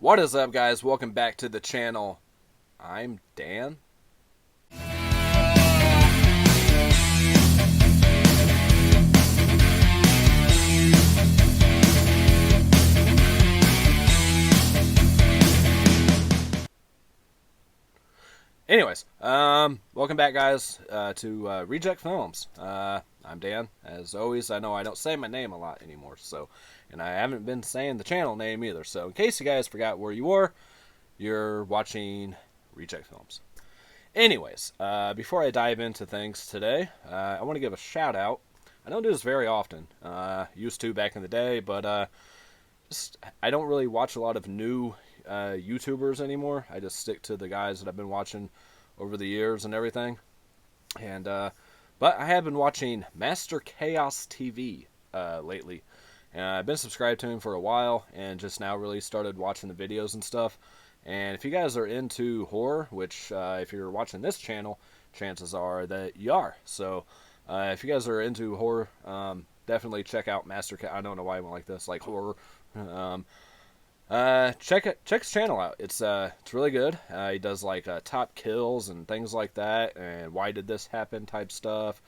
What is up, guys? Welcome back to the channel. I'm Dan. Anyways, welcome back, guys, to Reject Films. I'm Dan. As always, I know I don't say my name a lot anymore, and I haven't been saying the channel name either. So, in case you guys forgot where you were, you're watching Reject Films. Anyways, before I dive into things today, I want to give a shout out. I don't do this very often. Used to back in the day, but I don't really watch a lot of new YouTubers anymore. I just stick to the guys that I've been watching over the years and everything. And but I have been watching Master Chaos TV lately. And I've been subscribed to him for a while, and just now really started watching the videos and stuff. And if you guys are into horror, which if you're watching this channel, chances are that you are. So if you guys are into horror, definitely check out Master Chaos. I don't know why I went like this, like horror. Check his channel out. It's really good. He does like top kills and things like that, and why did this happen type stuff.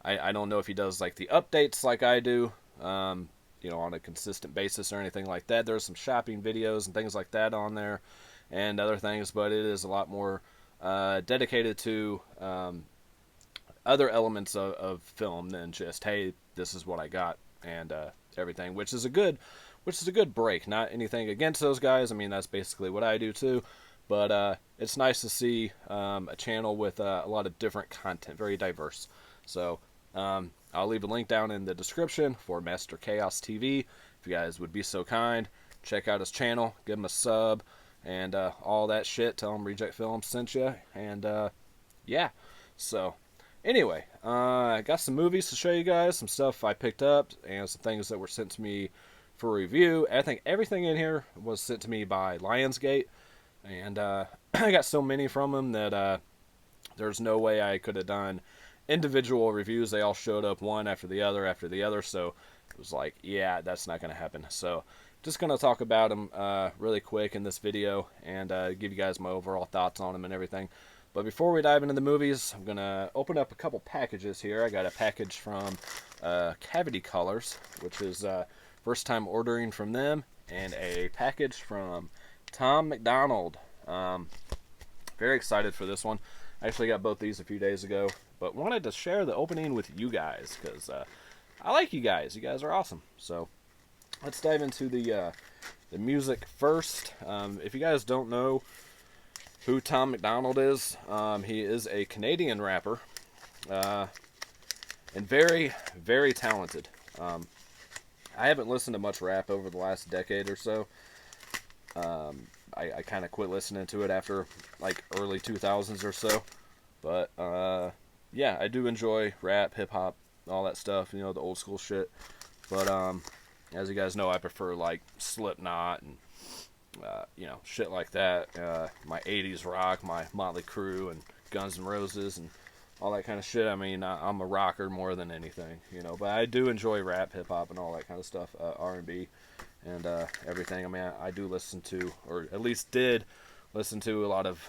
I don't know if he does like the updates like I do, on a consistent basis or anything like that. There's some shopping videos and things like that on there, and other things, but it is a lot more dedicated to other elements of film than just, hey, this is what I got and everything, which is a good break. Not anything against those guys. I mean, that's basically what I do too. But it's nice to see a channel with a lot of different content, very diverse. So I'll leave a link down in the description for Master Chaos TV. If you guys would be so kind, check out his channel, give him a sub, and all that shit. Tell him Reject Films sent you. And yeah. So anyway, I got some movies to show you guys, some stuff I picked up, and some things that were sent to me for review. I think everything in here was sent to me by Lionsgate, and I got so many from them that there's no way I could have done individual reviews. They all showed up one after the other, so it was like, yeah, that's not going to happen. So just going to talk about them really quick in this video, and give you guys my overall thoughts on them and everything. But before we dive into the movies, I'm going to open up a couple packages here. I got a package from Cavity Colors, which is first time ordering from them, and a package from Tom McDonald. Very excited for this one. I actually got both these a few days ago, but wanted to share the opening with you guys, because I like you guys. You guys are awesome. So let's dive into the music first. If you guys don't know who Tom McDonald is, he is a Canadian rapper, and very, very talented. I haven't listened to much rap over the last decade or so. I kind of quit listening to it after like early 2000s or so. But yeah, I do enjoy rap, hip hop, all that stuff. The old school shit. But as you guys know, I prefer like Slipknot and shit like that. My 80s rock, my Motley Crue and Guns N' Roses and all that kind of shit. I mean, I'm a rocker more than anything, but I do enjoy rap, hip hop, and all that kind of stuff, R&B, and everything. I mean, I do listen to, or at least did listen to, a lot of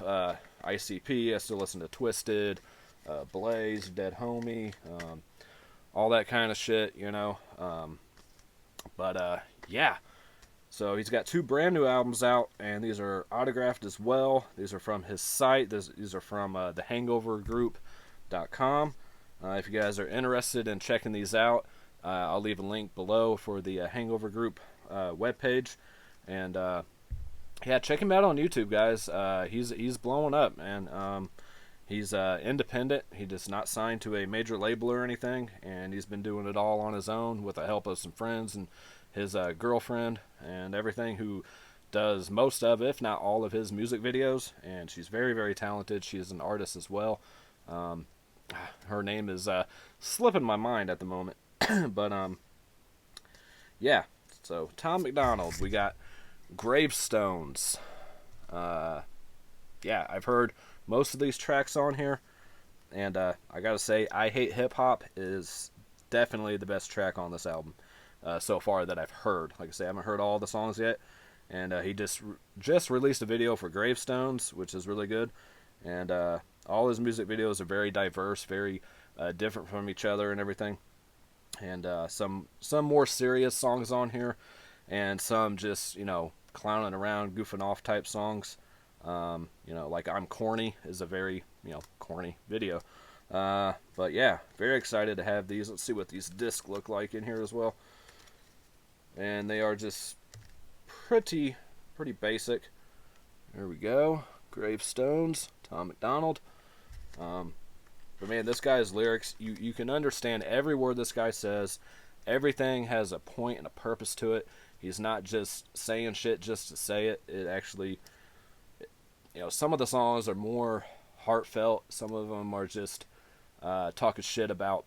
ICP. I still listen to Twisted, Blaze, Dead Homie, all that kind of shit, but yeah. So he's got 2 brand new albums out, and these are autographed as well. These are from his site. These are from thehangovergroup.com. If you guys are interested in checking these out, I'll leave a link below for the Hangover Group webpage. And yeah, check him out on YouTube, guys. He's blowing up, man. He's independent. He does not sign to a major label or anything, and he's been doing it all on his own with the help of some friends and his girlfriend and everything, who does most of, if not all of, his music videos. And she's very, very talented. She is an artist as well. Her name is slipping my mind at the moment. But yeah, so Tom McDonald. We got Gravestones. Yeah, I've heard most of these tracks on here, and I gotta say, I Hate Hip Hop is definitely the best track on this album. so far that I've heard. Like I say, I haven't heard all the songs yet, and he just released a video for Gravestones, which is really good. And all his music videos are very diverse, very different from each other and everything. And some more serious songs on here, and some just, you know, clowning around, goofing off type songs. You know, like I'm Corny is a very, you know, corny video. But yeah, very excited to have these. Let's see what these discs look like in here as well. And they are just pretty basic. There we go. Gravestones, Tom MacDonald. But man, this guy's lyrics, you can understand every word this guy says. Everything has a point and a purpose to it. He's not just saying shit just to say it. It actually, you know, some of the songs are more heartfelt. Some of them are just talking shit about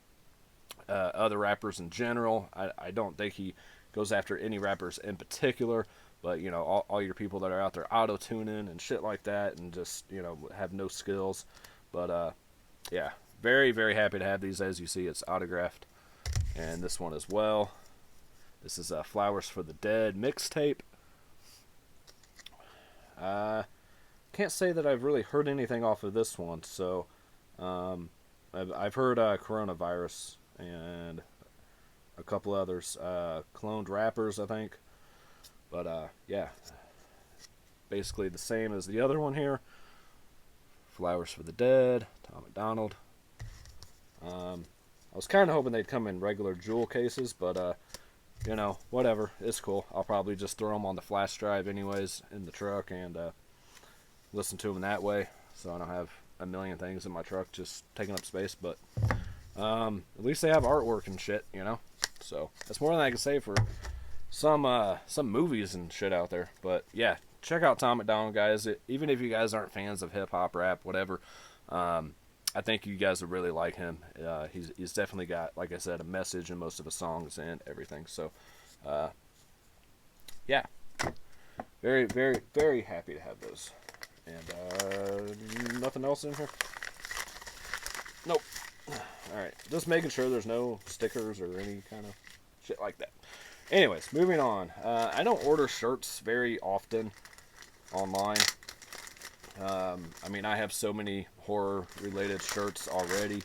other rappers in general. I don't think he goes after any rappers in particular, but, you know, all your people that are out there auto-tuning and shit like that and just, you know, have no skills. But, yeah, very, very happy to have these. As you see, it's autographed. And this one as well. This is Flowers for the Dead mixtape. Can't say that I've really heard anything off of this one, so I've heard Coronavirus and a couple others, cloned rappers, I think. But yeah, basically the same as the other one here. Flowers for the Dead, Tom MacDonald. I was kind of hoping they'd come in regular jewel cases, but you know, whatever, it's cool. I'll probably just throw them on the flash drive anyways in the truck and listen to them that way, so I don't have a million things in my truck just taking up space. But at least they have artwork and shit, you know. So that's more than I can say for some movies and shit out there. But yeah, check out Tom MacDonald, guys. Even if you guys aren't fans of hip hop, rap, whatever, I think you guys would really like him. He's definitely got, like I said, a message in most of his songs and everything. So yeah, very, very, very happy to have those. And nothing else in here? Nope. Alright, just making sure there's no stickers or any kind of shit like that. Anyways, moving on. I don't order shirts very often online. I mean, I have so many horror-related shirts already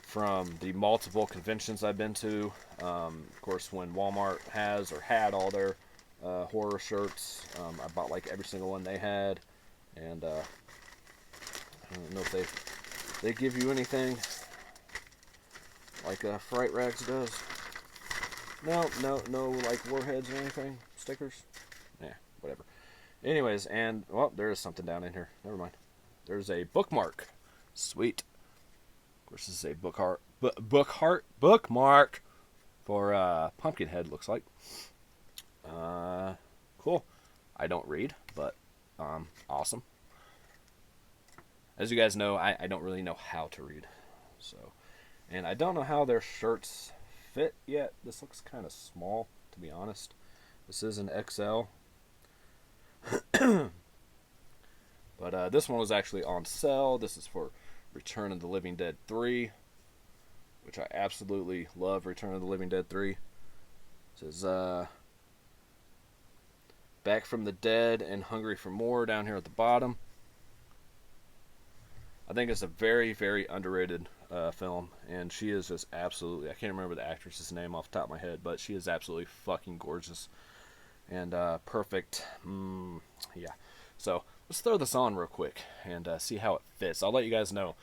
from the multiple conventions I've been to. Of course, when Walmart has or had all their horror shirts, I bought like every single one they had. And I don't know if they give you anything like Fright Rags does. No, like warheads or anything, stickers. Yeah, whatever. Anyways, and well, there is something down in here. Never mind. There's a bookmark. Sweet. Of course, this is a bookmark for Pumpkinhead. Looks like. Cool. I don't read, but awesome. As you guys know, I don't really know how to read, so, and I don't know how their shirts fit yet. This looks kind of small, to be honest. This is an XL. But this one was actually on sale. This is for Return of the Living Dead 3, which I absolutely love. Return of the Living Dead 3. It says Back from the Dead and Hungry for More down here at the bottom. I think it's a very, very underrated film, and she is just absolutely, I can't remember the actress's name off the top of my head, but she is absolutely fucking gorgeous and perfect. Yeah, so let's throw this on real quick and see how it fits. I'll let you guys know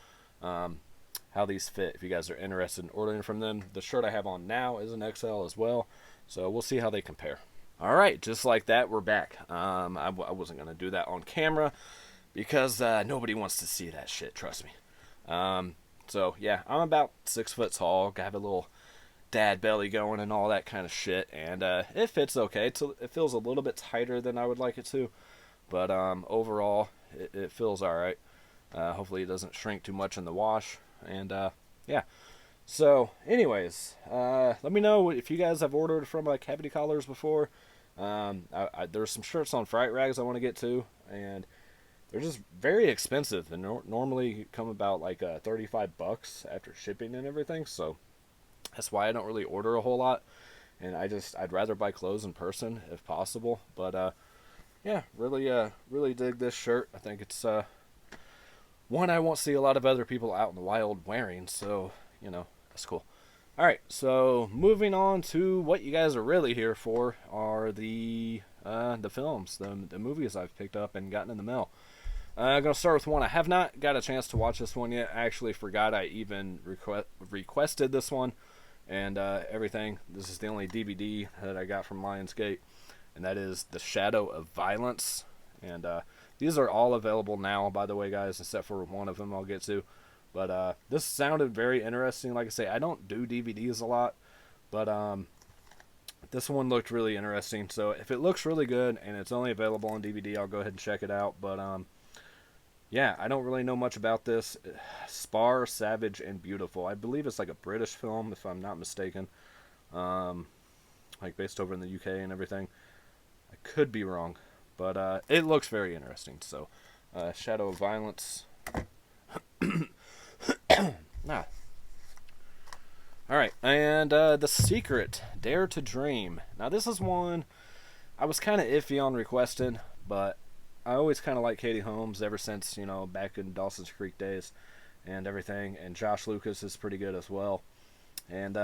how these fit if you guys are interested in ordering from them. The shirt I have on now is an XL as well, so we'll see how they compare. Alright, just like that, we're back. I wasn't going to do that on camera because nobody wants to see that shit, trust me. So, yeah, I'm about 6 foot tall, got a little dad belly going and all that kind of shit, and it fits okay. It feels a little bit tighter than I would like it to, but overall, it feels alright. Hopefully it doesn't shrink too much in the wash, and yeah. So, anyways, let me know if you guys have ordered from Cavity Collars before. There's some shirts on Fright Rags I want to get to, and they're just very expensive. They normally come about like $35 after shipping and everything, so that's why I don't really order a whole lot. and I'd rather buy clothes in person if possible. But yeah, really dig this shirt. I think it's one I won't see a lot of other people out in the wild wearing, so that's cool. All right, so moving on to what you guys are really here for are the films, the movies I've picked up and gotten in the mail. I'm gonna start with one. I have not got a chance to watch this one yet. I actually forgot I even requested this one and everything. This is the only DVD that I got from Lionsgate, and that is The Shadow of Violence. And these are all available now, by the way, guys, except for one of them I'll get to. But this sounded very interesting. Like I say, I don't do DVDs a lot, but this one looked really interesting. So if it looks really good and it's only available on DVD, I'll go ahead and check it out. But yeah, I don't really know much about this. Spar, Savage, and Beautiful. I believe it's like a British film, if I'm not mistaken. Like based over in the UK and everything. I could be wrong, but it looks very interesting. So, Shadow of Violence. Ah. Alright, and The Secret, Dare to Dream. Now, this is one I was kind of iffy on requesting, but I always kind of like Katie Holmes ever since, back in Dawson's Creek days and everything. And Josh Lucas is pretty good as well. And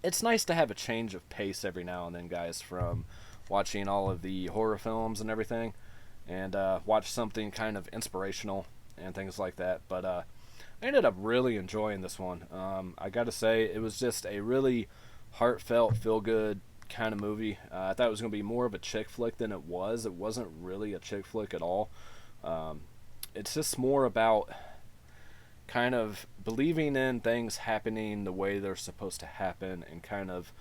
it's nice to have a change of pace every now and then, guys, from watching all of the horror films and everything, and watch something kind of inspirational and things like that. But I ended up really enjoying this one. I gotta say, it was just a really heartfelt, feel-good kind of movie. I thought it was going to be more of a chick flick than it was. It wasn't really a chick flick at all. It's just more about kind of believing in things happening the way they're supposed to happen, and kind of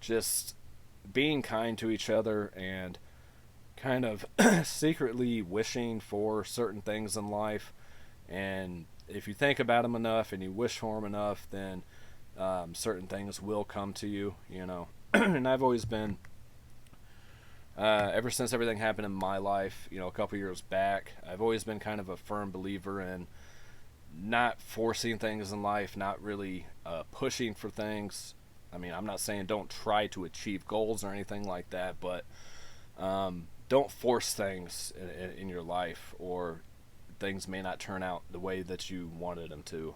just being kind to each other, and kind of secretly wishing for certain things in life. And if you think about them enough and you wish for them enough, then certain things will come to you, And I've always been, ever since everything happened in my life, a couple years back, I've always been kind of a firm believer in not forcing things in life, not really pushing for things. I mean, I'm not saying don't try to achieve goals or anything like that, but don't force things in your life, or things may not turn out the way that you wanted them to.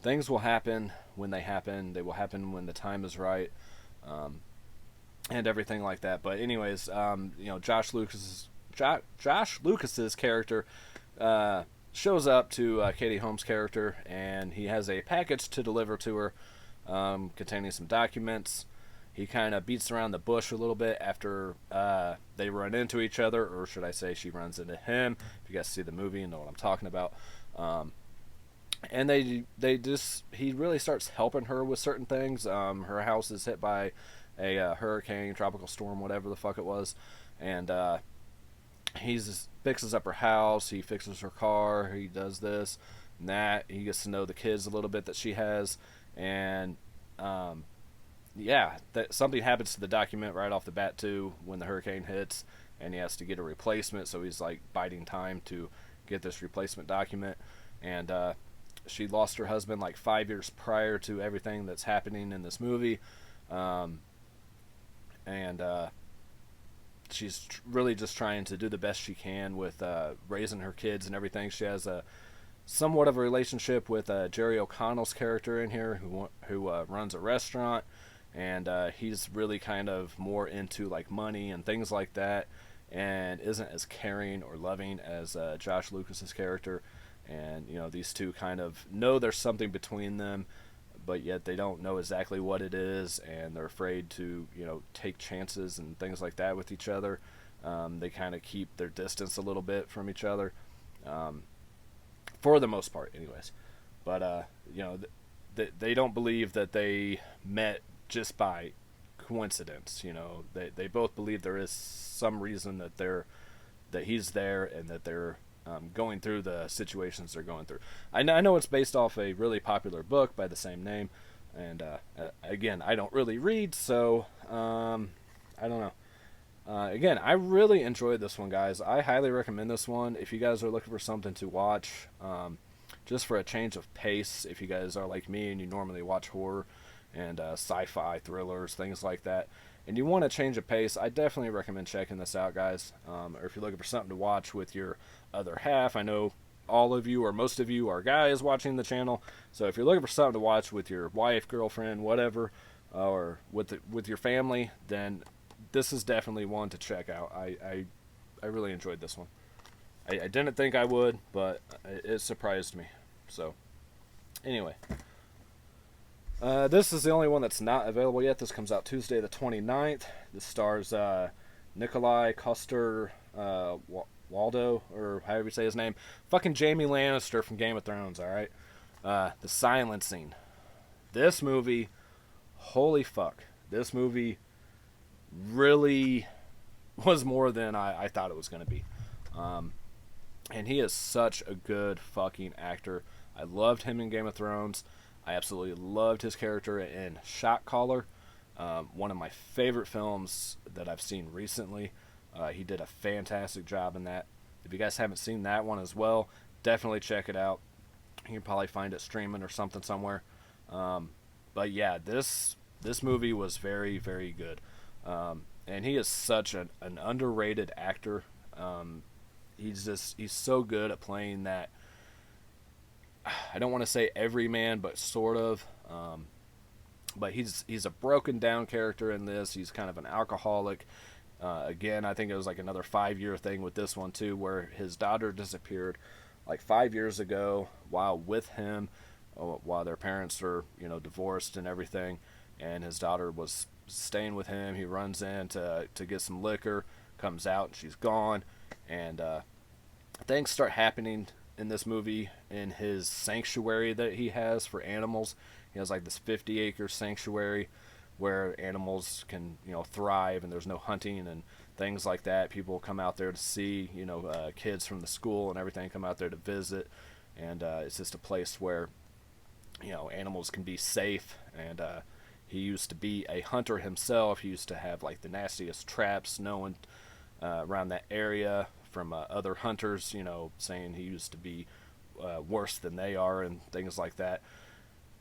Things will happen when they happen. They will happen when the time is right, and everything like that. But anyways, Josh Lucas's character shows up to Katie Holmes' character, and he has a package to deliver to her, containing some documents. He kind of beats around the bush a little bit after they run into each other, or should I say she runs into him. If you guys see the movie, you know what I'm talking about. And he really starts helping her with certain things. Her house is hit by a hurricane, tropical storm, whatever the fuck it was, and he fixes up her house. He fixes her car. He does this and that. He gets to know the kids a little bit that she has, and that something happens to the document right off the bat too when the hurricane hits, and he has to get a replacement. So he's like biding time to get this replacement document, and she lost her husband like 5 years prior to everything that's happening in this movie, and she's really just trying to do the best she can with raising her kids and everything. She has a somewhat of a relationship with Jerry O'Connell's character in here, who runs a restaurant, and he's really kind of more into like money and things like that, and isn't as caring or loving as Josh Lucas's character. And these two kind of know there's something between them, but yet they don't know exactly what it is, and they're afraid to take chances and things like that with each other. They kind of keep their distance a little bit from each other, for the most part anyways. But they don't believe that they met just by coincidence. They both believe there is some reason that he's there, and that they're going through the situations they're going through. I know it's based off a really popular book by the same name, and again, I don't really read, so I don't know. Again, I really enjoyed this one, guys. I highly recommend this one if you guys are looking for something to watch, just for a change of pace. If you guys are like me and you normally watch horror and sci-fi thrillers, things like that, and you want to change of pace, I definitely recommend checking this out, guys. Or if you're looking for something to watch with your other half, I know all of you or most of you are guys watching the channel, so if you're looking for something to watch with your wife, girlfriend, whatever, or with your family, then this is definitely one to check out. I really enjoyed this one. I didn't think I would, but it surprised me. So, anyway. This is the only one that's not available yet. This comes out Tuesday the 29th. This stars Nikolai Coster Waldo, or however you say his name. Fucking Jaime Lannister from Game of Thrones, alright? The Silencing. This movie, holy fuck. This movie really was more than I thought it was going to be. And he is such a good fucking actor. I loved him in Game of Thrones. I absolutely loved his character in Shot Caller, one of my favorite films that I've seen recently. He did a fantastic job in that. If you guys haven't seen that one as well, definitely check it out. You can probably find it streaming or something somewhere. But yeah, this movie was very, very good. And he is such an underrated actor. He's so good at playing that, I don't want to say everyman, but sort of. But he's a broken down character in this. He's kind of an alcoholic. Again, I think it was like another 5-year thing with this one too, where his daughter disappeared like 5 years ago while with him, while their parents are divorced and everything, and his daughter was staying with him. He runs in to get some liquor, comes out and she's gone, and things start happening in this movie in his sanctuary that he has for animals. He has like this 50-acre sanctuary where animals can thrive, and there's no hunting and things like that. People come out there to see, kids from the school and everything come out there to visit, and it's just a place where animals can be safe. And he used to be a hunter himself. He used to have like the nastiest traps known around that area from other hunters, saying he used to be worse than they are and things like that.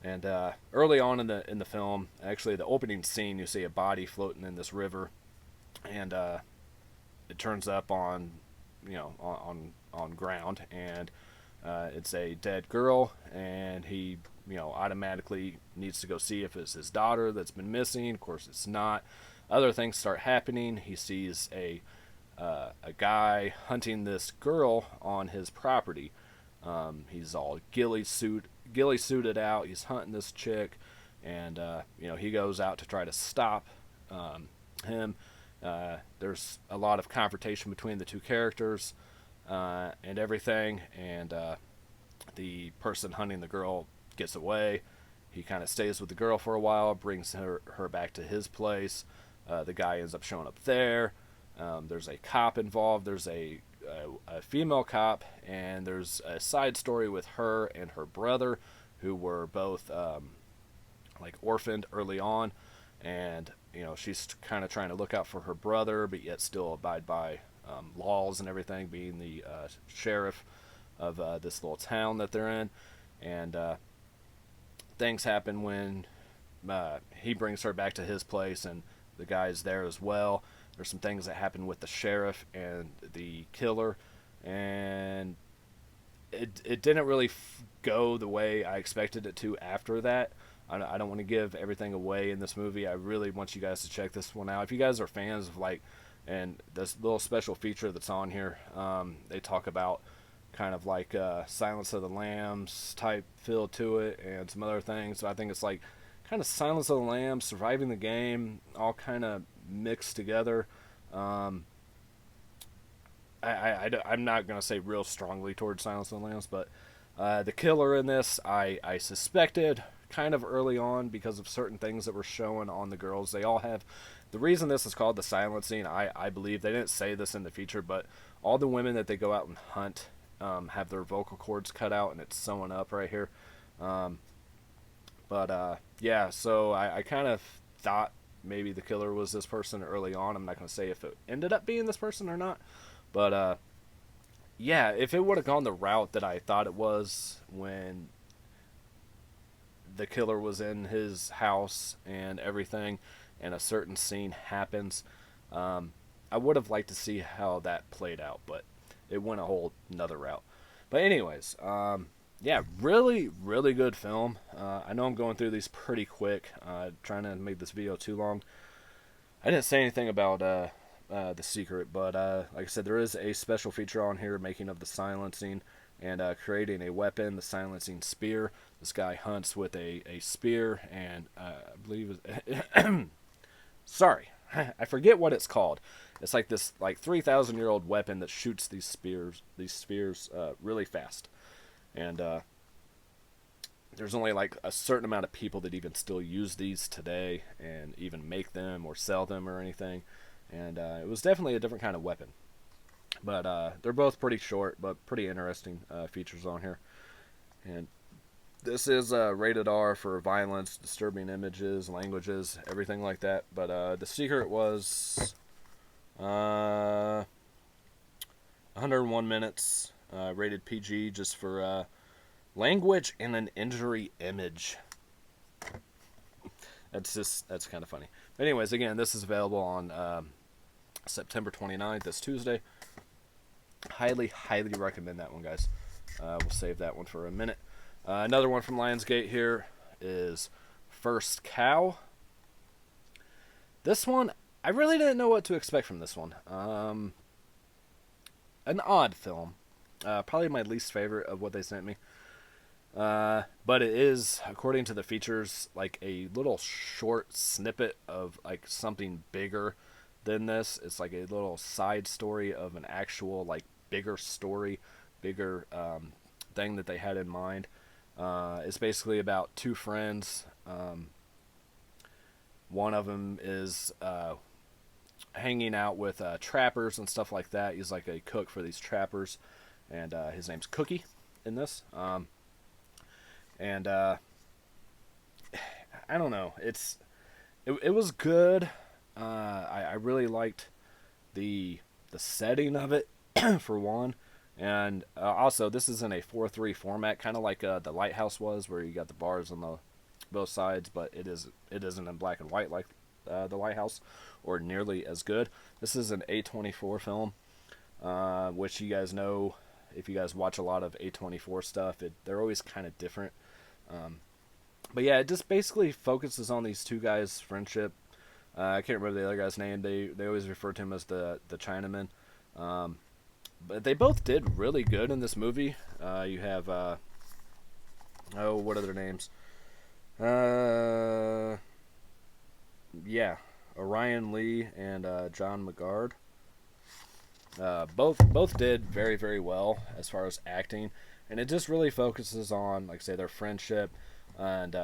And early on in the film, actually the opening scene, you see a body floating in this river, and it turns up on ground, and it's a dead girl, and he automatically needs to go see if it's his daughter that's been missing. Of course, it's not. Other things start happening. He sees a guy hunting this girl on his property. He's all ghillie suited out. He's hunting this chick, and he goes out to try to stop him. There's a lot of confrontation between the two characters and everything, and the person hunting the girl gets away. He kind of stays with the girl for a while, brings her back to his place. The guy ends up showing up there. There's a cop involved. There's a female cop, and there's a side story with her and her brother, who were both like orphaned early on, and she's kind of trying to look out for her brother, but yet still abide by laws and everything, being the sheriff of this little town that they're in. And things happen when he brings her back to his place, and the guy's there as well. There's some things that happen with the sheriff and the killer, and it didn't really go the way I expected it to after that. I don't want to give everything away in this movie. I really want you guys to check this one out. If you guys are fans of and this little special feature that's on here, they talk about kind of like Silence of the Lambs type feel to it and some other things. So I think it's like kind of Silence of the Lambs, Surviving the Game, all kind of mixed together. I'm not going to say real strongly towards Silence of the Lambs, but the killer in this, I suspected kind of early on because of certain things that were shown on the girls. They all have, the reason this is called The Silencing, I believe, they didn't say this in the feature, but all the women that they go out and hunt have their vocal cords cut out, and it's sewn up right here. Yeah, so I kind of thought maybe the killer was this person early on. I'm not going to say if it ended up being this person or not, but yeah, if it would have gone the route that I thought it was when the killer was in his house and everything, and a certain scene happens. I would have liked to see how that played out, but it went a whole another route. But anyways, yeah, really, really good film. I know I'm going through these pretty quick, trying to make this video too long. I didn't say anything about The Secret, but like I said, there is a special feature on here, making of the silencing and creating a weapon, the silencing spear. This guy hunts with a spear, and I believe sorry, I forget what it's called. It's like this 3,000-year-old weapon that shoots these spears really fast, and there's only like a certain amount of people that even still use these today and even make them or sell them or anything. And it was definitely a different kind of weapon. But they're both pretty short, but pretty interesting features on here. And this is rated R for violence, disturbing images, languages, everything like that. But The Secret was 101 minutes, rated PG, just for language and an injury image. That's kind of funny. But anyways, again, this is available on September 29th, this Tuesday. Highly, highly recommend that one, guys. We'll save that one for a minute. Another one from Lionsgate here is First Cow. This one, I really didn't know what to expect from this one. An odd film. Probably my least favorite of what they sent me. But it is, according to the features, like a little short snippet of like something bigger than this. It's like a little side story of an actual like bigger story, bigger thing that they had in mind. It's basically about two friends. One of them is hanging out with trappers and stuff like that. He's like a cook for these trappers, and his name's Cookie in this. And I don't know. It was good. I really liked the setting of it for one, and also this is in a 4:3 format, kind of like the Lighthouse was, where you got the bars on both sides, but it isn't in black and white like the Lighthouse, or nearly as good. This is an A24 film, which you guys know if you guys watch a lot of A24 stuff. They're always kind of different. But yeah, it just basically focuses on these two guys' friendship. I can't remember the other guy's name. They always refer to him as the Chinaman. But they both did really good in this movie. You have what are their names? Yeah, Orion Lee and John McGard. Both did very, very well as far as acting, and it just really focuses on, like I say, their friendship, and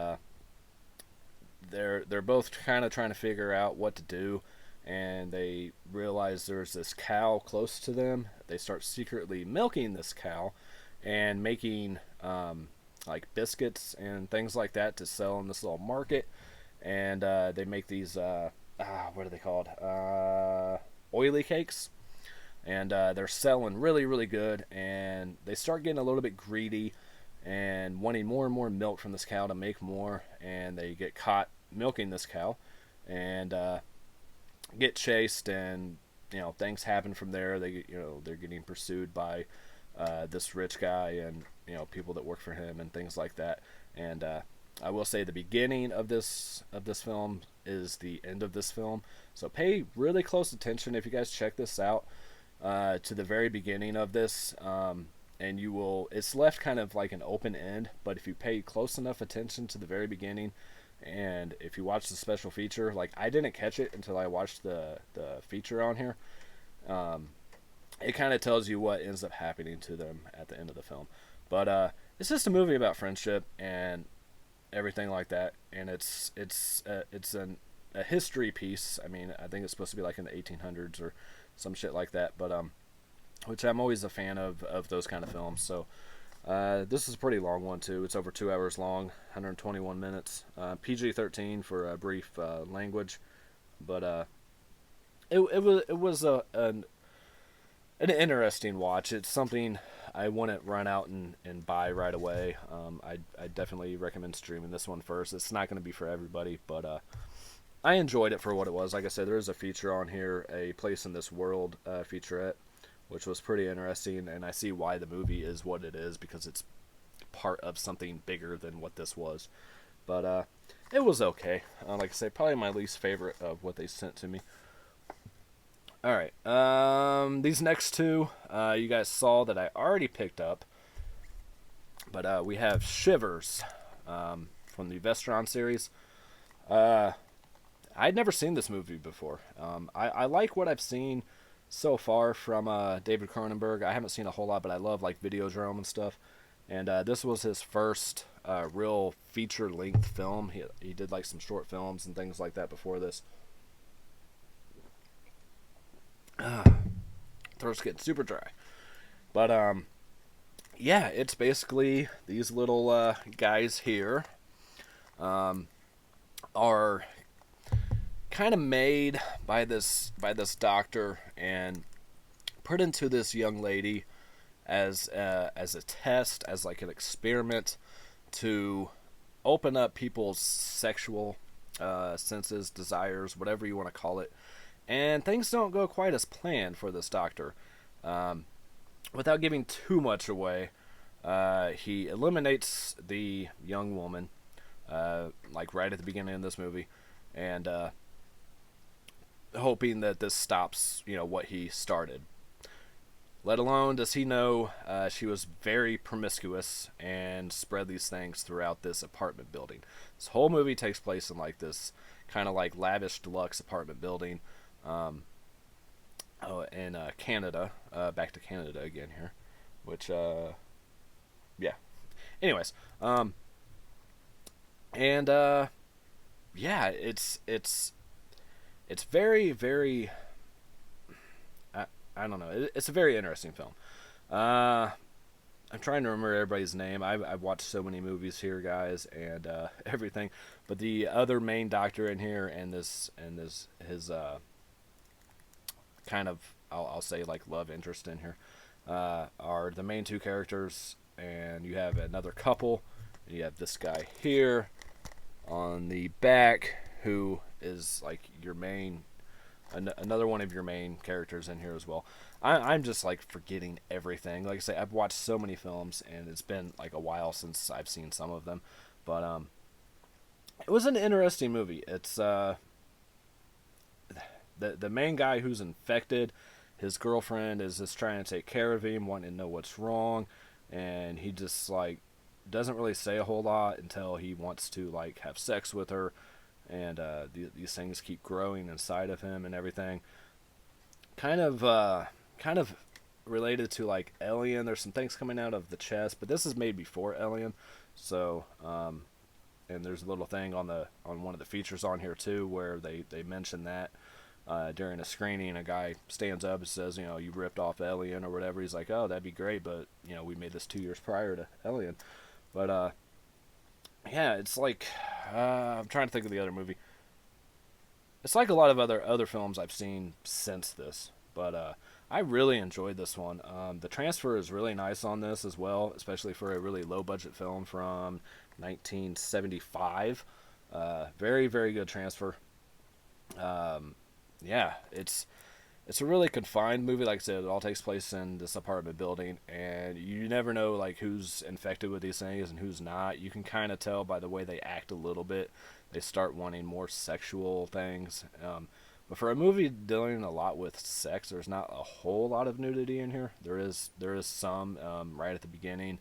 they're both kind of trying to figure out what to do, and they realize there's this cow close to them. They start secretly milking this cow and making like biscuits and things like that to sell in this little market, and they make these what are they called, oily cakes. And they're selling really, really good, and they start getting a little bit greedy and wanting more and more milk from this cow to make more, and they get caught milking this cow and get chased, and things happen from there. They're getting pursued by this rich guy and people that work for him and things like that. And I will say the beginning of this film is the end of this film, so pay really close attention if you guys check this out. To the very beginning of this, and it's left kind of like an open end, but if you pay close enough attention to the very beginning, and if you watch the special feature, like I didn't catch it until I watched the feature on here, it kind of tells you what ends up happening to them at the end of the film. But it's just a movie about friendship and everything like that, and it's a history piece. I mean, I think it's supposed to be like in the 1800s or some shit like that, but which I'm always a fan of those kind of films. So this is a pretty long one too. It's over 2 hours long, 121 minutes. PG-13 for a brief language, but it was an interesting watch. It's something I wouldn't run out and buy right away. I definitely recommend streaming this one first. It's not going to be for everybody, but I enjoyed it for what it was. Like I said, there is a feature on here, a Place in This World featurette, which was pretty interesting, and I see why the movie is what it is, because it's part of something bigger than what this was. But it was okay. Like I say, probably my least favorite of what they sent to me. Alright, these next two, you guys saw that I already picked up, but we have Shivers from the Vestron series. I'd never seen this movie before. I like what I've seen so far from David Cronenberg. I haven't seen a whole lot, but I love like Videodrome and stuff. And this was his first real feature-length film. He did like some short films and things like that before this. Throat's getting super dry. But yeah, it's basically these little guys here are kind of made by this doctor and put into this young lady as a test, as like an experiment to open up people's sexual senses, desires, whatever you want to call it. And things don't go quite as planned for this doctor. Without giving too much away, he eliminates the young woman, like right at the beginning of this movie, and hoping that this stops, what he started. Let alone does he know she was very promiscuous and spread these things throughout this apartment building. This whole movie takes place in like this kind of like lavish deluxe apartment building. In Canada, back to Canada again here, which, yeah. Anyways, and yeah, it's very, very. I don't know. It's a very interesting film. I'm trying to remember everybody's name. I've watched so many movies here, guys, and everything. But the other main doctor in here, and his kind of, I'll say like love interest in here, are the main two characters, and you have another couple. You have this guy here on the back who is like your main, another one of your main characters in here as well. I'm just like forgetting everything. Like I say, I've watched so many films, and it's been like a while since I've seen some of them, but it was an interesting movie. It's the main guy who's infected, his girlfriend is just trying to take care of him, wanting to know what's wrong, and he just like doesn't really say a whole lot until he wants to like have sex with her, and these things keep growing inside of him and everything. Kind of related to like Alien. There's some things coming out of the chest, but this is made before Alien, so and there's a little thing on one of the features on here too where they mention that. During a screening, a guy stands up and says, you ripped off Alien or whatever. He's like, oh, that'd be great, but, we made this 2 years prior to Alien. But, yeah, it's like, I'm trying to think of the other movie. It's like a lot of other films I've seen since this, but I really enjoyed this one. The transfer is really nice on this as well, especially for a really low-budget film from 1975. Very, very good transfer. Yeah, it's a really confined movie. Like I said, it all takes place in this apartment building, and you never know like who's infected with these things and who's not. You can kind of tell by the way they act a little bit. They start wanting more sexual things. But for a movie dealing a lot with sex, there's not a whole lot of nudity in here. There is some right at the beginning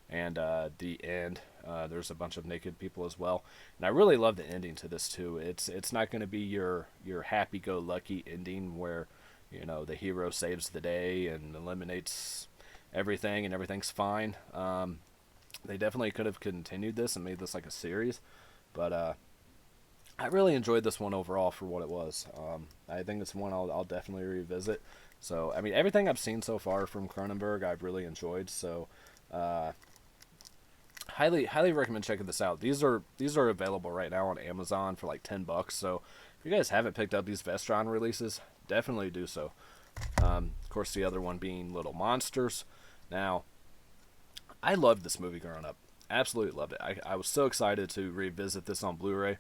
and the end. There's a bunch of naked people as well, and I really love the ending to this too. It's not going to be your happy-go-lucky ending where the hero saves the day and eliminates everything and everything's fine. They definitely could have continued this and made this like a series, but I really enjoyed this one overall for what it was. I think it's one I'll definitely revisit. So I mean, everything I've seen so far from Cronenberg I've really enjoyed. So highly recommend checking this out. These are available right now on Amazon for like $10. So if you guys haven't picked up these Vestron releases, definitely do so. Of course, the other one being Little Monsters. Now, I loved this movie growing up. Absolutely loved it. I was so excited to revisit this on Blu-ray,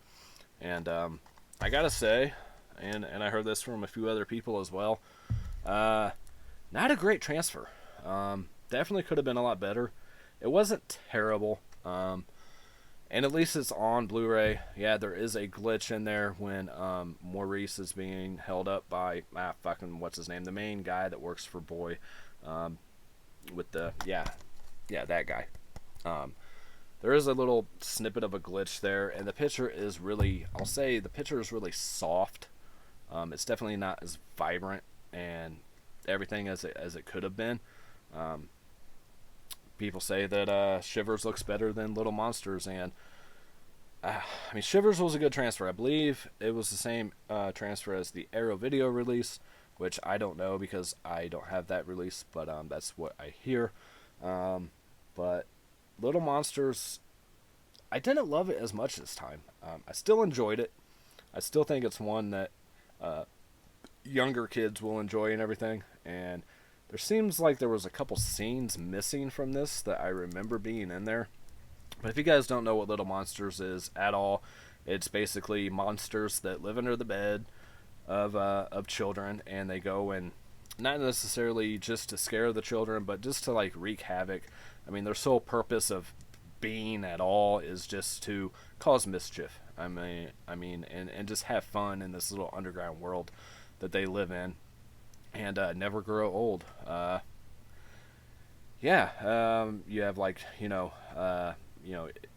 and I gotta say, and I heard this from a few other people as well. Not a great transfer. Definitely could have been a lot better. It wasn't terrible. And at least it's on Blu-ray. Yeah, there is a glitch in there when Maurice is being held up by fucking what's his name, the main guy that works for Boy, with the that guy. There is a little snippet of a glitch there, and the picture is really, I'll say, the picture is really soft. It's definitely not as vibrant and everything as it could have been. People say that Shivers looks better than Little Monsters, and I mean, Shivers was a good transfer. I believe it was the same transfer as the Arrow video release, which I don't know because I don't have that release, but that's what I hear. But Little Monsters, I didn't love it as much this time. I still enjoyed it. I still think it's one that younger kids will enjoy and everything, and there seems like there was a couple scenes missing from this that I remember being in there. But if you guys don't know what Little Monsters is at all, it's basically monsters that live under the bed of children, and they go and not necessarily just to scare the children, but just to like wreak havoc. I mean, their sole purpose of being at all is just to cause mischief. I mean, and just have fun in this little underground world that they live in, and never grow old. You have like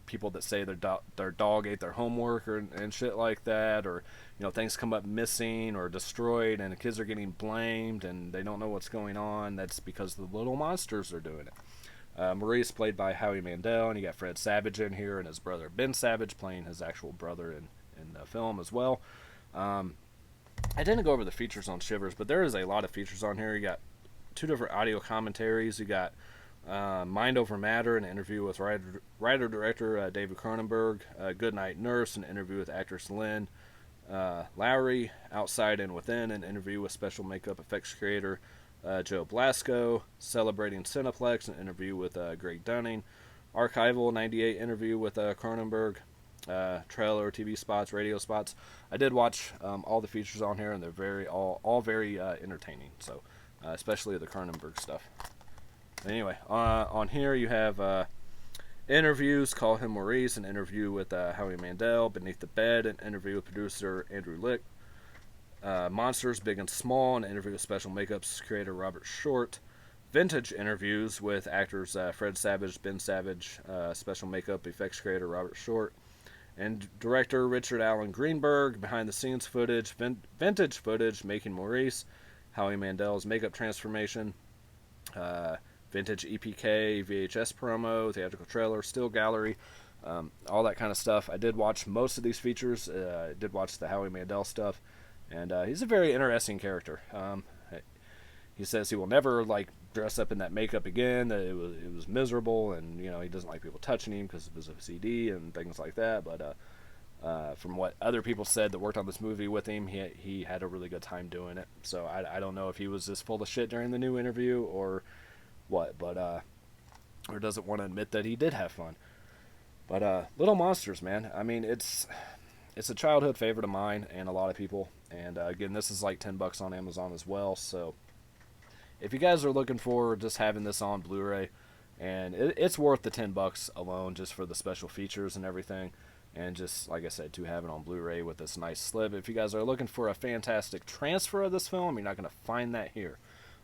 people that say their dog ate their homework and shit like that, or things come up missing or destroyed, and the kids are getting blamed and they don't know what's going on. That's because the Little Monsters are doing it. Maurice played by Howie Mandel, and you got Fred Savage in here, and his brother Ben Savage playing his actual brother in the film as well. I didn't go over the features on Shivers, but there is a lot of features on here. You got 2 different audio commentaries. You got Mind Over Matter, an interview with writer-director David Cronenberg. Goodnight Nurse, an interview with actress Lynn Lowry. Outside and Within, an interview with special makeup effects creator Joe Blasco. Celebrating Cineplex, an interview with Greg Dunning. Archival 98 interview with Cronenberg. Trailer, TV spots, radio spots. I did watch all the features on here, and they're all very entertaining. So, especially the Cronenberg stuff. Anyway, on here you have interviews. Call Him Maurice, an interview with Howie Mandel. Beneath the Bed, an interview with producer Andrew Lick. Monsters Big and Small, an interview with special makeups creator Robert Short. Vintage interviews with actors Fred Savage, Ben Savage, special makeup effects creator Robert Short, and director Richard Allen Greenberg. Behind the scenes footage, vintage footage, Making Maurice, Howie Mandel's makeup transformation, vintage EPK, VHS promo, theatrical trailer, still gallery, all that kind of stuff. I did watch most of these features. I did watch the Howie Mandel stuff, and he's a very interesting character. He says he will never dress up in that makeup again. That it was miserable, and he doesn't like people touching him because of his OCD and things like that. But from what other people said that worked on this movie with him, he had a really good time doing it. So I don't know if he was just full of shit during the new interview or what, but or doesn't want to admit that he did have fun. But Little Monsters, man. I mean, it's a childhood favorite of mine and a lot of people. And again, this is like $10 on Amazon as well. So if you guys are looking for just having this on Blu-ray, and it's worth the $10 alone just for the special features and everything, and just like I said, to have it on Blu-ray with this nice slip. If you guys are looking for a fantastic transfer of this film, you're not going to find that here.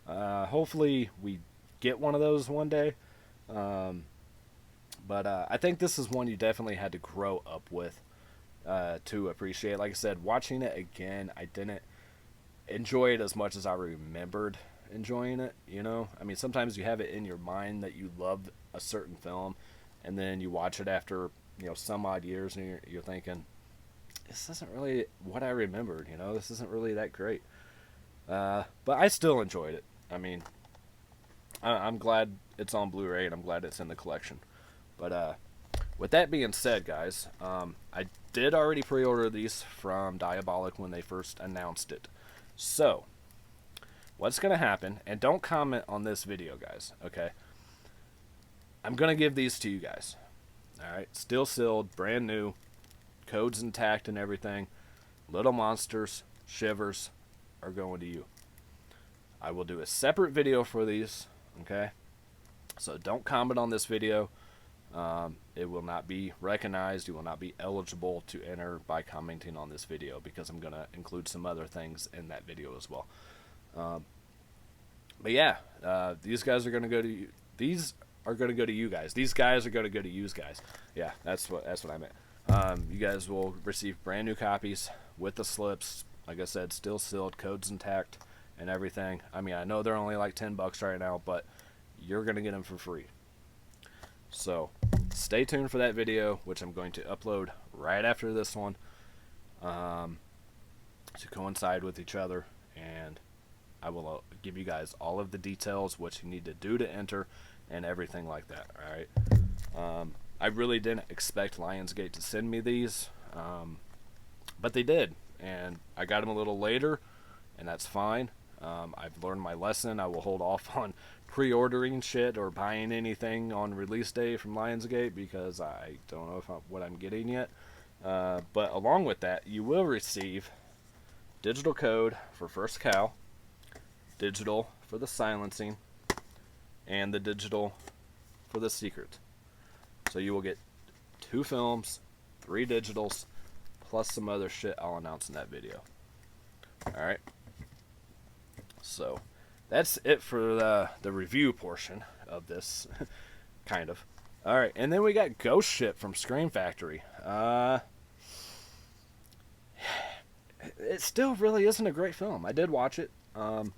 Hopefully we get one of those one day. But I think this is one you definitely had to grow up with to appreciate. Like I said, watching it again, I didn't enjoy it as much as I remembered enjoying it. I mean, sometimes you have it in your mind that you love a certain film, and then you watch it after some odd years, and you're thinking, this isn't really what I remembered. This isn't really that great. But I still enjoyed it. I mean, I'm glad it's on Blu-ray, and I'm glad it's in the collection. But with that being said, guys, I did already pre-order these from Diabolic when they first announced it. So what's going to happen, and don't comment on this video, guys, okay? I'm going to give these to you guys. All right, still sealed, brand new, codes intact and everything. Little Monsters, Shivers are going to you. I will do a separate video for these, okay? So don't comment on this video. It will not be recognized. You will not be eligible to enter by commenting on this video because I'm going to include some other things in that video as well. But yeah, these guys are going to go to you. These are going to go to you guys. These guys are going to go to you guys. Yeah, that's what I meant. You guys will receive brand new copies with the slips. Like I said, still sealed, codes intact, and everything. I mean, I know they're only like $10 right now, but you're going to get them for free. So stay tuned for that video, which I'm going to upload right after this one, to coincide with each other, and I will give you guys all of the details, what you need to do to enter, and everything like that. All right. I really didn't expect Lionsgate to send me these, but they did, and I got them a little later, and that's fine. I've learned my lesson. I will hold off on pre-ordering shit or buying anything on release day from Lionsgate because I don't know what I'm getting yet. But along with that, you will receive digital code for First Cow, digital for the silencing, and the digital for the secret. So you will get 2 films, 3 digitals, plus some other shit I'll announce in that video. Alright. So that's it for the review portion of this, kind of. Alright, and then we got Ghost Ship from Scream Factory. It still really isn't a great film. I did watch it, and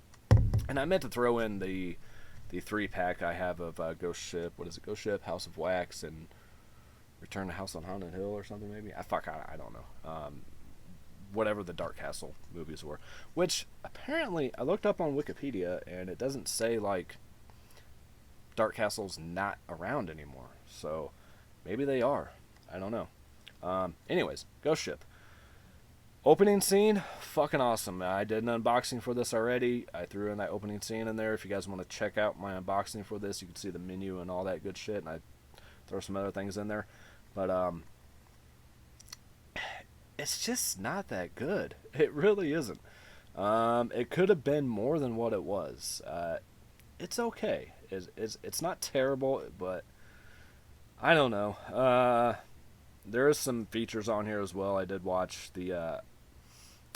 I meant to throw in the 3-pack I have of Ghost Ship. What is it? Ghost Ship, House of Wax, and Return to House on Haunted Hill or something maybe? I don't know. Whatever the Dark Castle movies were. Which, apparently, I looked up on Wikipedia, and it doesn't say, like, Dark Castle's not around anymore. So, maybe they are. I don't know. Anyways, Ghost Ship. Opening scene, fucking awesome. I did an unboxing for this already. I threw in that opening scene in there. If you guys want to check out my unboxing for this, you can see the menu and all that good shit, and I throw some other things in there. But, it's just not that good. It really isn't. It could have been more than what it was. It's okay. It's not terrible, but I don't know. There is some features on here as well. I did watch the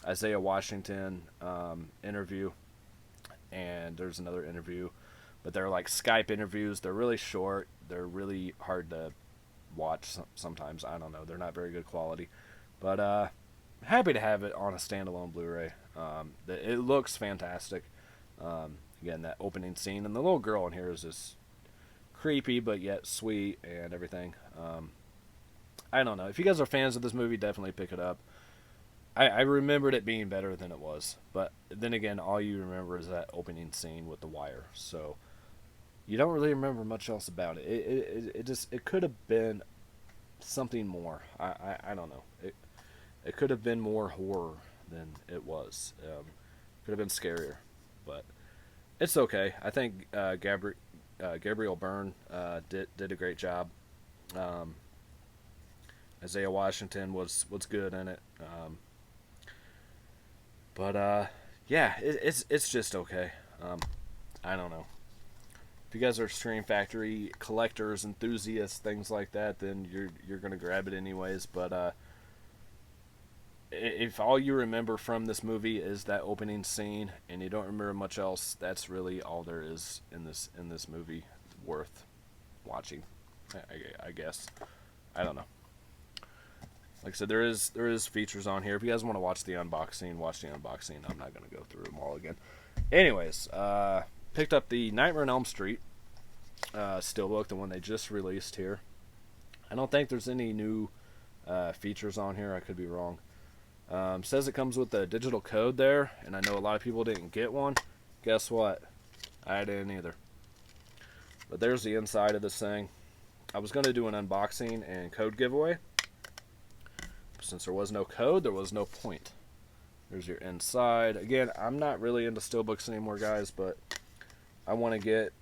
Isaiah Washington interview, and there's another interview, but they're like Skype interviews. They're really short. They're really hard to watch sometimes. I don't know. They're not very good quality. But happy to have it on a standalone Blu-ray. It looks fantastic. Again, that opening scene. And the little girl in here is just creepy, but yet sweet and everything. I don't know. If you guys are fans of this movie, definitely pick it up. I remembered it being better than it was. But then again, all you remember is that opening scene with the wire. So you don't really remember much else about it. It could have been something more. I don't know. It could have been more horror than it was. Could have been scarier, but it's okay. I think Gabriel Byrne did a great job. Isaiah Washington was good in it. But yeah, it's just okay. I don't know. If you guys are Scream Factory collectors, enthusiasts, things like that, then you're gonna grab it anyways. But if all you remember from this movie is that opening scene and you don't remember much else, that's really all there is in this movie worth watching. I guess. I don't know. Like I said, there is features on here. If you guys want to watch the unboxing, watch the unboxing. I'm not gonna go through them all again. Anyways, picked up the Nightmare on Elm Street steelbook, the one they just released here. I don't think there's any new features on here. I could be wrong. Says it comes with a digital code there, and I know a lot of people didn't get one. Guess what? I didn't either. But there's the inside of this thing. I was going to do an unboxing and code giveaway. Since there was no code, there was no point. There's your inside. Again, I'm not really into steelbooks anymore, guys, but I want to get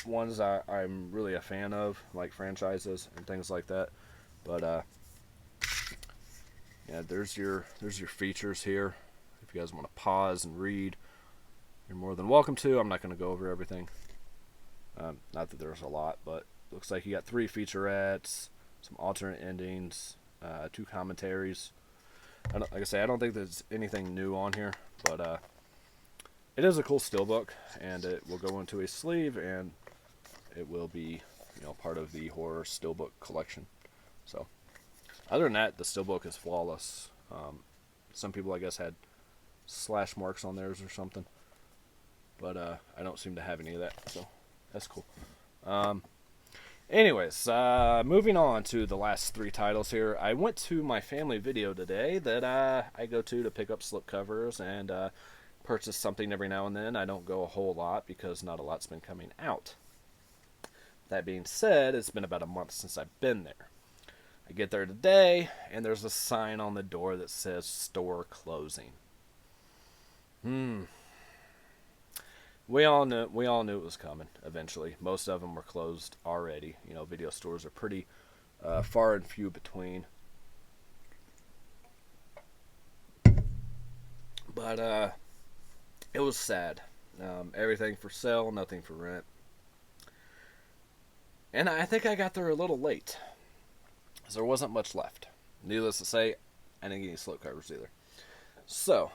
ones I'm really a fan of, like franchises and things like that. But yeah, there's your features here. If you guys want to pause and read, you're more than welcome to. I'm not going to go over everything. Not that there's a lot, but looks like you got 3 featurettes, some alternate endings, 2 commentaries. Like I say, I don't think there's anything new on here, but it is a cool steelbook, and it will go into a sleeve, and it will be, part of the horror steelbook collection. So, other than that, the steelbook is flawless. Some people, I guess, had slash marks on theirs or something, but I don't seem to have any of that, so that's cool. Anyways, moving on to the last 3 titles here. I went to my family video today that I go to pick up slipcovers and purchase something every now and then. I don't go a whole lot because not a lot's been coming out. That being said, it's been about a month since I've been there. I get there today, and there's a sign on the door that says store closing. We all knew it was coming eventually. Most of them were closed already. Video stores are pretty far and few between. But it was sad. Everything for sale, nothing for rent. And I think I got there a little late, because there wasn't much left. Needless to say, I didn't get any slipcovers either. So,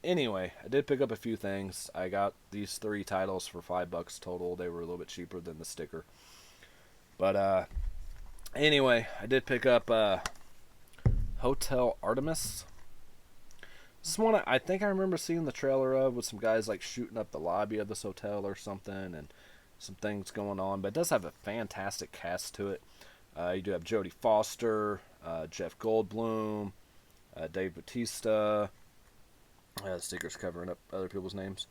anyway, I did pick up a few things. I got these 3 titles for $5 total. They were a little bit cheaper than the sticker. But anyway, I did pick up Hotel Artemis. This one I think I remember seeing the trailer of, with some guys like shooting up the lobby of this hotel or something, and some things going on. But it does have a fantastic cast to it. You do have Jodie Foster, Jeff Goldblum, Dave Bautista. The sticker's covering up other people's names.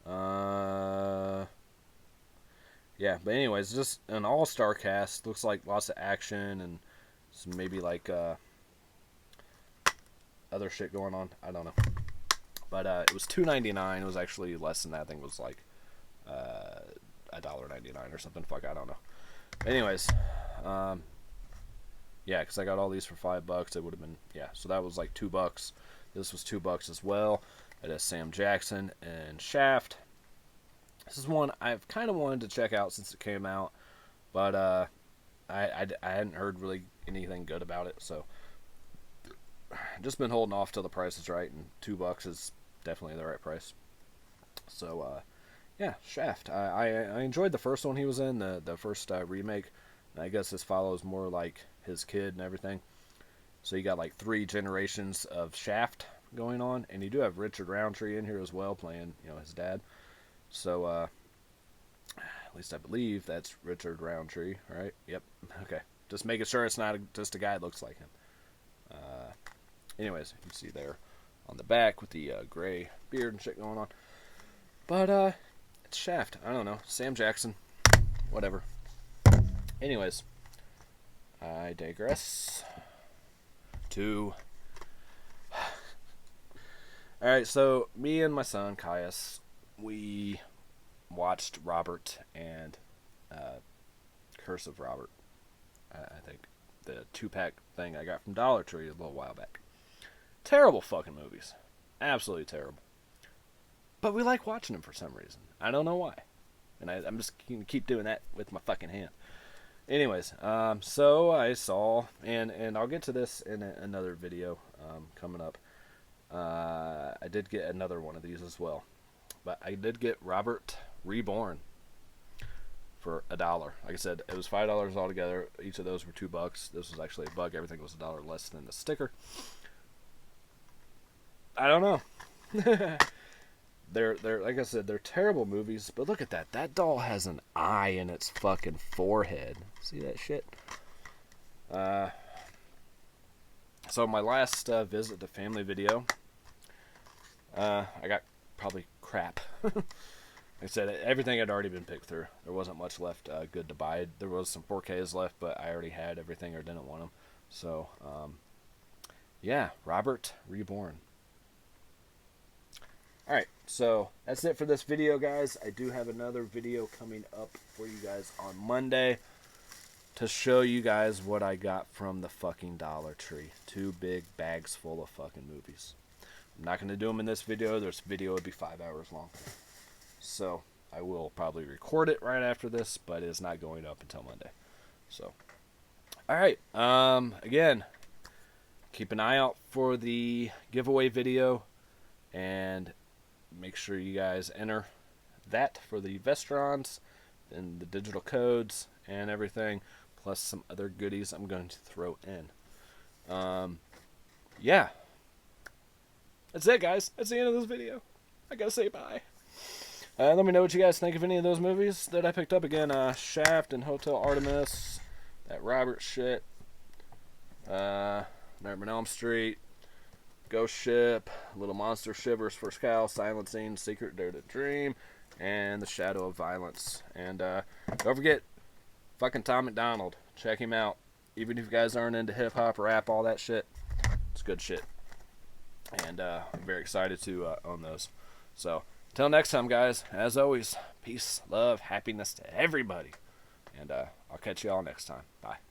Yeah, but anyways, just an all-star cast. Looks like lots of action and some maybe like other shit going on. I don't know. But it was $2.99. It was actually less than that. I think it was like $1.99 or something. Fuck, I don't know. Anyways, yeah, because I got all these for $5. It would have been, yeah. So that was like $2. This was $2 as well. It has Sam Jackson and Shaft. This is one I've kind of wanted to check out since it came out, but I hadn't heard really anything good about it, so just been holding off till the price is right, and $2 is definitely the right price. So yeah, Shaft. I enjoyed the first one he was in, the first remake. I guess this follows more like his kid and everything. So you got like 3 generations of Shaft going on, and you do have Richard Roundtree in here as well, playing his dad. So at least I believe that's Richard Roundtree, right? Yep. Okay. Just making sure it's not just a guy that looks like him. Anyways, you can see there on the back with the gray beard and shit going on. But it's Shaft. I don't know. Sam Jackson. Whatever. Anyways, I digress. Alright, so me and my son, Caius, we watched Robert and Curse of Robert. I think the 2-pack thing I got from Dollar Tree a little while back. Terrible fucking movies. Absolutely terrible. But we like watching them for some reason. I don't know why. And I'm just going to keep doing that with my fucking hand. Anyways, so I saw, and I'll get to this in another video coming up. I did get another one of these as well. But I did get Robert Reborn for $1. Like I said, it was $5 altogether. Each of those were $2. This was actually $1. Everything was $1 less than the sticker. I don't know. They're like I said, they're terrible movies. But look at that. That doll has an eye in its fucking forehead. See that shit? So my last visit to family video, I got probably crap. Like I said, everything had already been picked through. There wasn't much left good to buy. There was some 4Ks left, but I already had everything or didn't want them. So, yeah, Robert Reborn. Alright, so that's it for this video, guys. I do have another video coming up for you guys on Monday to show you guys what I got from the fucking Dollar Tree. 2 big bags full of fucking movies. I'm not going to do them in this video. This video would be 5 hours long. So, I will probably record it right after this, but it's not going up until Monday. So, alright, again, keep an eye out for the giveaway video, and make sure you guys enter that for the Vestrons and the digital codes and everything, plus some other goodies I'm going to throw in. Yeah. That's it, guys. That's the end of this video. I gotta say bye. Let me know what you guys think of any of those movies that I picked up. Again, Shaft and Hotel Artemis, that Robert shit, Nightmare on Elm Street, Ghost Ship, Little Monster, Shivers, First Cow, Silencing, Secret Dare to Dream, and The Shadow of Violence. And don't forget, fucking Tom McDonald. Check him out. Even if you guys aren't into hip-hop, rap, all that shit, it's good shit. And I'm very excited to own those. So, until next time, guys, as always, peace, love, happiness to everybody. And I'll catch you all next time. Bye.